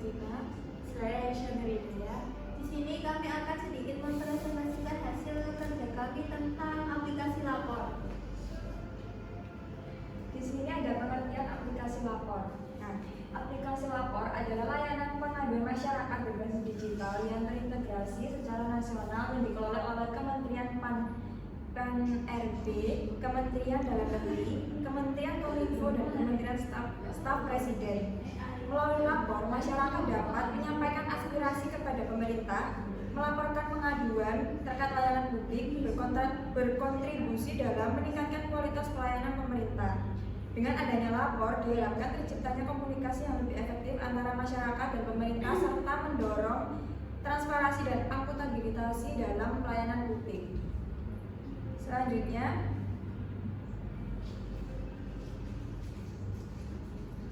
Mustika. Saya Syahridia. Di sini kami akan sedikit mempresentasikan hasil kerja kami tentang aplikasi lapor. Di sini ada pengertian aplikasi lapor. Nah, aplikasi lapor adalah layanan pengaduan masyarakat berbasis digital yang terintegrasi secara nasional yang dikelola oleh Kementerian PAN-RB, Kementerian Dalam Negeri, Kementerian Kominfo, dan Kementerian Staf Presiden. Melalui lapor, masyarakat dapat menyampaikan aspirasi kepada pemerintah, melaporkan pengaduan terkait layanan publik, berkontribusi dalam meningkatkan kualitas pelayanan pemerintah. Dengan adanya lapor, diharapkan terciptanya komunikasi yang lebih efektif antara masyarakat dan pemerintah serta mendorong transparansi dan akuntabilitas dalam pelayanan publik. Selanjutnya,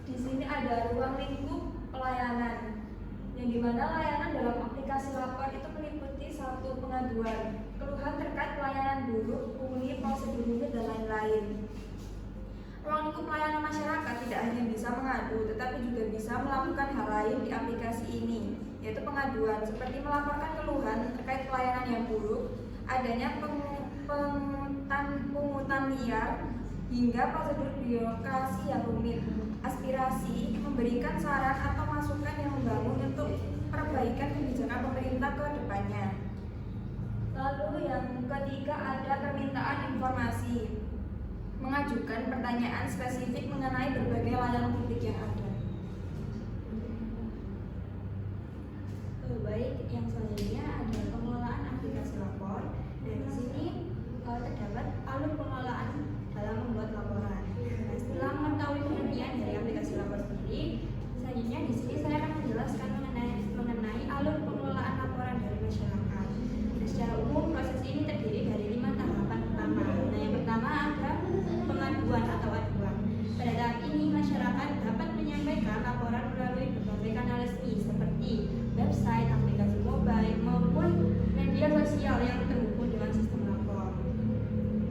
di sini ada ruang lingkup pelayanan, yang dimana layanan dalam aplikasi lapor itu meliputi satu pengaduan, keluhan terkait pelayanan buruk, pungli, prosedur rumit, dan lain-lain. Ruang lingkup pelayanan masyarakat tidak hanya bisa mengadu, tetapi juga bisa melakukan hal lain di aplikasi ini, yaitu pengaduan, seperti melaporkan keluhan terkait pelayanan yang buruk, adanya pungutan liar, hingga prosedur birokrasi yang rumit, aspirasi, memberikan saran atau masukan yang membangun untuk perbaikan kebijakan pemerintah ke depannya. Lalu yang ketiga ada permintaan informasi, mengajukan pertanyaan spesifik mengenai berbagai layanan publik yang ada. Baik, yang selanjutnya ada pengelolaan aplikasi lapor. Dan di sini terdapat alur pengelolaan dalam membuat laporan. Nah, setelah mengetahui pengertian dari aplikasi lapor sendiri, selanjutnya di sini saya akan menjelaskan mengenai alur pengelolaan laporan dari masyarakat. Nah, secara umum proses ini terdiri dari 5 tahapan utama. Nah, yang pertama ada pengaduan atau aduan. Pada tahap ini masyarakat dapat menyampaikan laporan melalui berbagai kanal resmi seperti website, aplikasi mobile, maupun media sosial yang terhubung dengan sistem lapor.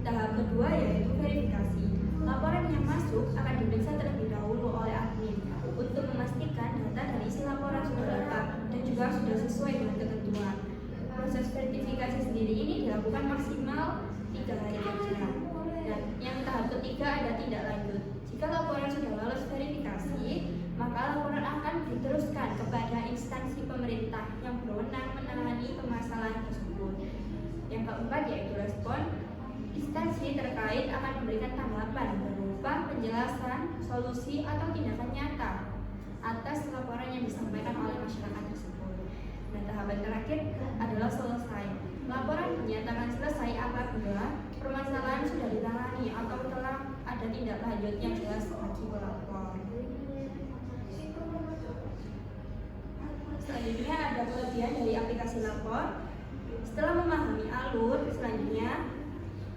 Tahap kedua yaitu verifikasi. Laporan yang masuk akan diperiksa terlebih dahulu oleh admin untuk memastikan data dan isi laporan sudah lengkap dan juga sudah sesuai dengan ketentuan. Proses verifikasi sendiri ini dilakukan maksimal 3 hari kerja. Dan yang tahap ketiga ada tindak lanjut. Jika laporan sudah lolos verifikasi, maka laporan akan diteruskan kepada instansi pemerintah yang berwenang menangani permasalahan tersebut. Yang keempat yaitu respon. Instansi terkait akan memberikan tanggapan berupa penjelasan, solusi, atau tindakan nyata atas laporan yang disampaikan oleh masyarakat tersebut. Dan tahapan terakhir adalah selesai. Laporan dinyatakan selesai apabila permasalahan sudah ditangani atau telah ada tindak lanjut yang jelas bagi pelapor. Selanjutnya ada kelebihan dari aplikasi lapor. Setelah memahami alur, selanjutnya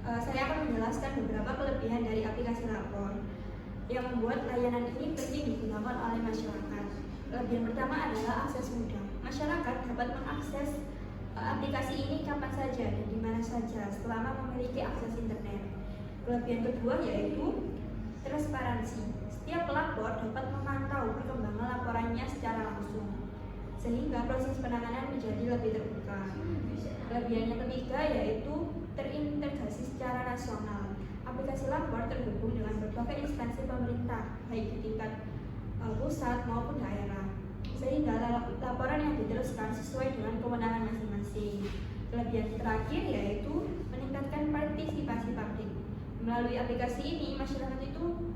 saya akan menjelaskan beberapa kelebihan dari aplikasi lapor yang membuat layanan ini penting digunakan oleh masyarakat. Kelebihan pertama adalah akses mudah. Masyarakat dapat mengakses aplikasi ini kapan saja dan di mana saja selama memiliki akses internet. Kelebihan kedua yaitu transparansi. Setiap pelapor dapat memantau perkembangan laporannya secara langsung, sehingga proses penanganan menjadi lebih terbuka. Kelebihan yang ketiga yaitu terintegrasi secara nasional. Aplikasi lapor terhubung dengan berbagai instansi pemerintah, baik di tingkat pusat maupun daerah, sehingga laporan yang diteruskan sesuai dengan kewenangan masing-masing. Kelebihan terakhir yaitu meningkatkan partisipasi publik. Melalui aplikasi ini, masyarakat itu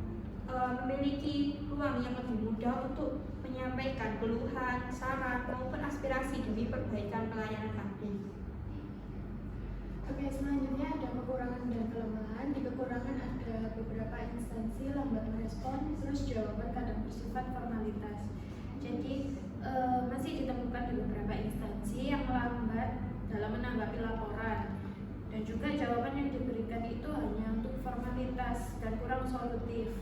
memiliki ruang yang lebih mudah untuk menyampaikan keluhan, saran, maupun aspirasi demi perbaikan pelayanan publik. Oke, selanjutnya ada kekurangan dan kelemahan. Di kekurangan ada beberapa instansi lambat merespon, terus jawaban kadang bersifat formalitas. Jadi masih ditemukan di beberapa instansi yang lambat dalam menanggapi laporan, dan juga jawaban yang diberikan itu hanya untuk formalitas dan kurang solutif.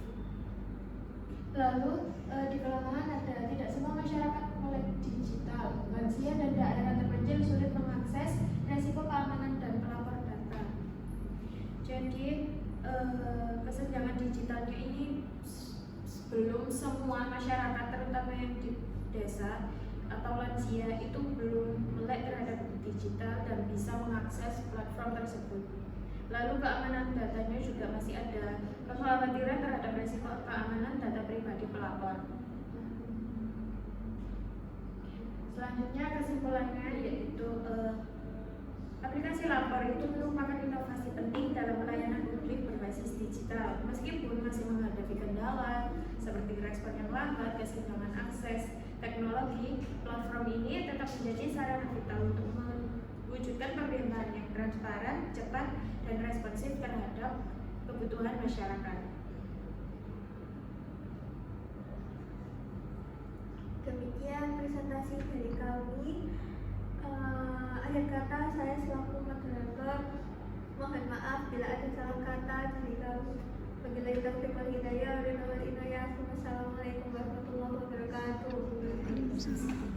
Lalu di kelemahan ada tidak semua masyarakat melek digital, lansia dan daerah terpencil sulit mengakses resiko keamanan dan pelapor data. Jadi kesenjangan digitalnya ini belum semua masyarakat, terutama yang di desa atau lansia itu belum melek terhadap digital dan bisa mengakses platform tersebut. Lalu keamanan datanya juga masih ada kekhawatiran terhadap risiko keamanan data pribadi pelapor. Selanjutnya kesimpulannya yaitu aplikasi lapor itu merupakan inovasi penting dalam pelayanan publik berbasis digital. Meskipun masih menghadapi kendala seperti respon yang lambat, kesenjangan akses teknologi, platform ini tetap menjadi sarana vital untuk mewujudkan pemerintahan yang transparan, cepat, dan responsif terhadap kebutuhan masyarakat. Demikian presentasi dari kami. Akhir kata saya selaku moderator mohon maaf bila ada salah kata dari kami. Wabillahi taufiq wal hidayah. Wassalamualaikum warahmatullahi wabarakatuh.